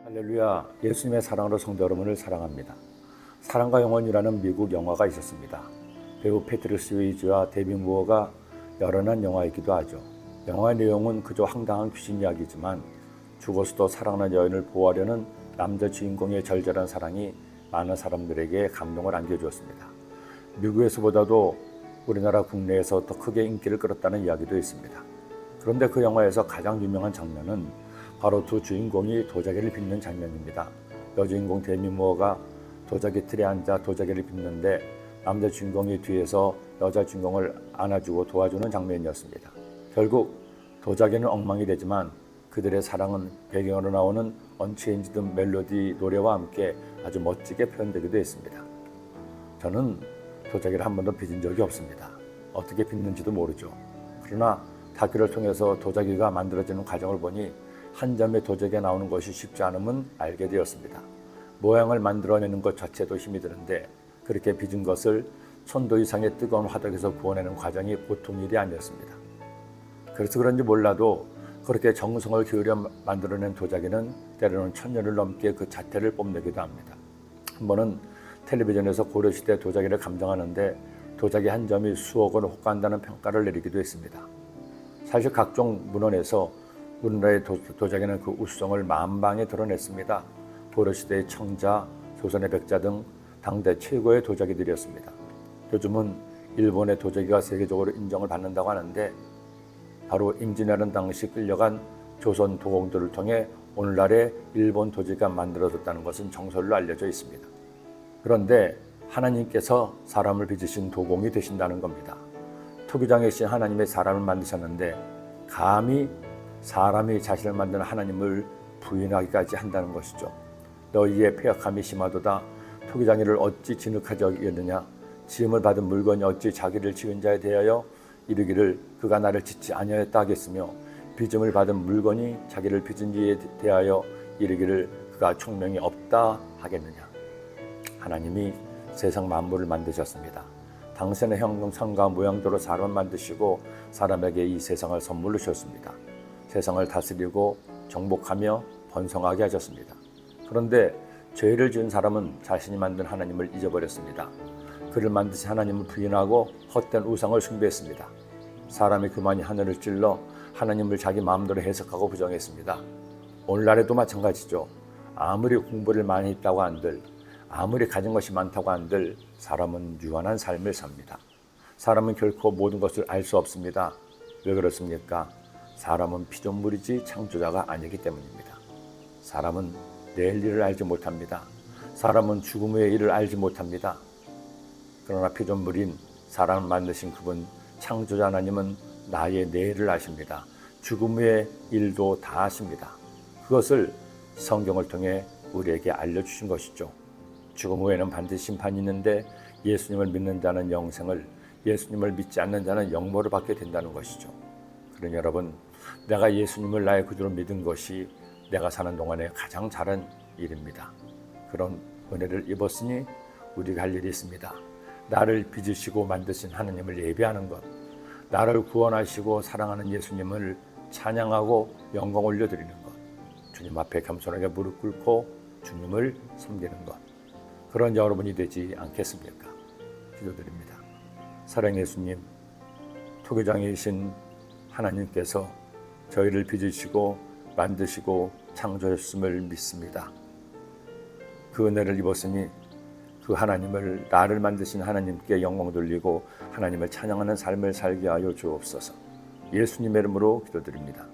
할렐루야, 예수님의 사랑으로 성도 여러분을 사랑합니다. 사랑과 영혼이라는 미국 영화가 있었습니다. 배우 패트릭 스웨이지와 데비 무어가 열연한 영화이기도 하죠. 영화의 내용은 그저 황당한 귀신 이야기지만 죽어서도 사랑하는 여인을 보호하려는 남자 주인공의 절절한 사랑이 많은 사람들에게 감동을 안겨주었습니다. 미국에서보다도 우리나라 국내에서 더 크게 인기를 끌었다는 이야기도 있습니다. 그런데 그 영화에서 가장 유명한 장면은 바로 두 주인공이 도자기를 빚는 장면입니다. 여주인공 데미 무어가 도자기 틀에 앉아 도자기를 빚는데 남자 주인공이 뒤에서 여자 주인공을 안아주고 도와주는 장면이었습니다. 결국 도자기는 엉망이 되지만 그들의 사랑은 배경으로 나오는 언체인지드 멜로디 노래와 함께 아주 멋지게 표현되기도 했습니다. 저는 도자기를 한 번도 빚은 적이 없습니다. 어떻게 빚는지도 모르죠. 그러나 다큐를 통해서 도자기가 만들어지는 과정을 보니 한 점의 도자기가 나오는 것이 쉽지 않음은 알게 되었습니다. 모양을 만들어내는 것 자체도 힘이 드는데 그렇게 빚은 것을 1000도 이상의 뜨거운 화덕에서 구워내는 과정이 보통 일이 아니었습니다. 그래서 그런지 몰라도 그렇게 정성을 기울여 만들어낸 도자기는 때로는 1000년을 넘게 그 자태를 뽐내기도 합니다. 한 번은 텔레비전에서 고려시대 도자기를 감상하는데 도자기 한 점이 수억 원을 호가한다는 평가를 내리기도 했습니다. 사실 각종 문헌에서 우리나라의 도자기는 그 우수성을 만방에 드러냈습니다. 고려시대의 청자, 조선의 백자 등 당대 최고의 도자기들이었습니다. 요즘은 일본의 도자기가 세계적으로 인정을 받는다고 하는데 바로 임진왜란 당시 끌려간 조선 도공들을 통해 오늘날의 일본 도자기가 만들어졌다는 것은 정설로 알려져 있습니다. 그런데 하나님께서 사람을 빚으신 도공이 되신다는 겁니다. 토기장의 신 하나님의 사람을 만드셨는데 감히 사람이 자신을 만드는 하나님을 부인하기까지 한다는 것이죠. 너희의 패역함이 심하도다. 토기장이를 어찌 진흙하지 여기겠느냐. 지음을 받은 물건이 어찌 자기를 지은 자에 대하여 이르기를 그가 나를 짓지 아니하였다 하겠으며 빚음을 받은 물건이 자기를 빚은 이에 대하여 이르기를 그가 총명이 없다 하겠느냐. 하나님이 세상 만물을 만드셨습니다. 당신의 형상과 모양대로 사람을 만드시고 사람에게 이 세상을 선물로 주셨습니다. 세상을 다스리고 정복하며 번성하게 하셨습니다. 그런데 죄를 지은 사람은 자신이 만든 하나님을 잊어버렸습니다. 그를 만드신 하나님을 부인하고 헛된 우상을 숭배했습니다. 사람이 그만이 하늘을 찔러 하나님을 자기 마음대로 해석하고 부정했습니다. 오늘날에도 마찬가지죠. 아무리 공부를 많이 했다고 한들, 아무리 가진 것이 많다고 한들 사람은 유한한 삶을 삽니다. 사람은 결코 모든 것을 알 수 없습니다. 왜 그렇습니까? 사람은 피조물이지 창조자가 아니기 때문입니다. 사람은 내일 일을 알지 못합니다. 사람은 죽음 후의 일을 알지 못합니다. 그러나 피조물인 사람을 만드신 그분 창조자 하나님은 나의 내일을 아십니다. 죽음 후의 일도 다 아십니다. 그것을 성경을 통해 우리에게 알려주신 것이죠. 죽음 후에는 반드시 심판이 있는데 예수님을 믿는 자는 영생을, 예수님을 믿지 않는 자는 영모를 받게 된다는 것이죠. 그러니 여러분, 내가 예수님을 나의 구주로 믿은 것이 내가 사는 동안에 가장 잘한 일입니다. 그런 은혜를 입었으니 우리가 할 일이 있습니다. 나를 빚으시고 만드신 하나님을 예배하는 것, 나를 구원하시고 사랑하는 예수님을 찬양하고 영광 올려드리는 것, 주님 앞에 겸손하게 무릎 꿇고 주님을 섬기는 것, 그런 여러분이 되지 않겠습니까? 기도드립니다. 사랑의 예수님, 토기장이신 하나님께서 저희를 빚으시고 만드시고 창조하셨음을 믿습니다. 그 은혜를 입었으니 그 하나님을, 나를 만드신 하나님께 영광 돌리고 하나님을 찬양하는 삶을 살게 하여 주옵소서. 예수님의 이름으로 기도드립니다.